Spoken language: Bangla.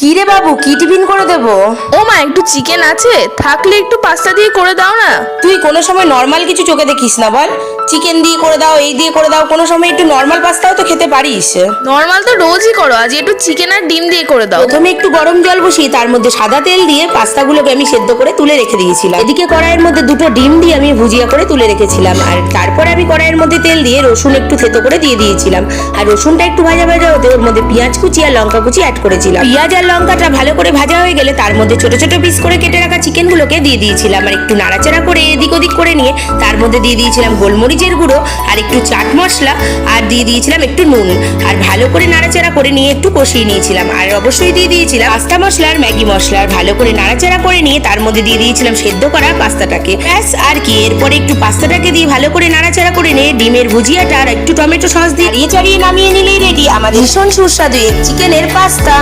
কি রে বাবু, কি টিফিন করে দেবো? ও মা, একটু চিকেন আছে? থাকলে একটু পাস্তা দিয়ে করে দাও না। তুই কোনো সময় নর্মাল কিছু চোখে দেখিস না বল? চিকেন দিয়ে করে দাও, এই দিয়ে করে দাও, কোনো সময় একটু নর্মাল পাস্তাও তো খেতে পারিস। নর্মাল তো রোজই করো, আজ একটু চিকেন আর ডিম দিয়ে করে দাও। প্রথমে একটু গরম জল বসিয়ে তার মধ্যে সাদা তেল দিয়ে পাস্তাগুলোকে আমি সেদ্ধ করে তুলে রেখে দিয়েছিলাম। এদিকে কড়াইয়ের মধ্যে দুটো ডিম দিয়ে আমি ভুজিয়া করে তুলে রেখেছিলাম, আর তারপরে আমি কড়াইয়ের মধ্যে তেল দিয়ে রসুন একটু থেতো করে দিয়ে দিয়েছিলাম। আর রসুনটা একটু ভাজা ভাজা হতে ওর মধ্যে পেঁয়াজ কুচি আর লঙ্কা কুচি অ্যাড করেছিলাম। পেঁয়াজ আর লঙ্কাটা ভালো করে ভাজা হয়ে গেলে তার মধ্যে ছোট ছোট পিস করে কেটে রাখা চিকেনগুলোকে দিয়ে দিয়েছিলাম, আর একটু নাড়াচাড়া করে এদিক ওদিক করে নিয়ে তার মধ্যে দিয়ে দিয়েছিলাম গোলমরিচের গুঁড়ো আর একটু চাট মশলা, আর দিয়ে দিয়েছিলাম একটু নুন, আর ভালো করে নাড়াচাড়া করে নিয়ে একটু কষিয়ে নিয়েছিলাম। আর অবশ্যই দিয়ে দিয়েছিলাম পাস্তা মশলা আর ম্যাগি মশলা, আর ভালো করে নাড়াচাড়া করে নিয়ে তার মধ্যে দিয়ে দিয়েছিলাম সেদ্ধ করা পাস্তাটাকে। ব্যাস আর কি, এরপরে একটু পাস্তাটাকে দিয়ে ভালো করে নাড়াচাড়া করে নিয়ে ডিমের ভুজিয়াটা আর একটু টমেটো সস দিয়ে চাড়িয়ে নামিয়ে নিলেই রেডি আমাদের ভীষণ সুস্বাদু চিকেনের পাস্তা।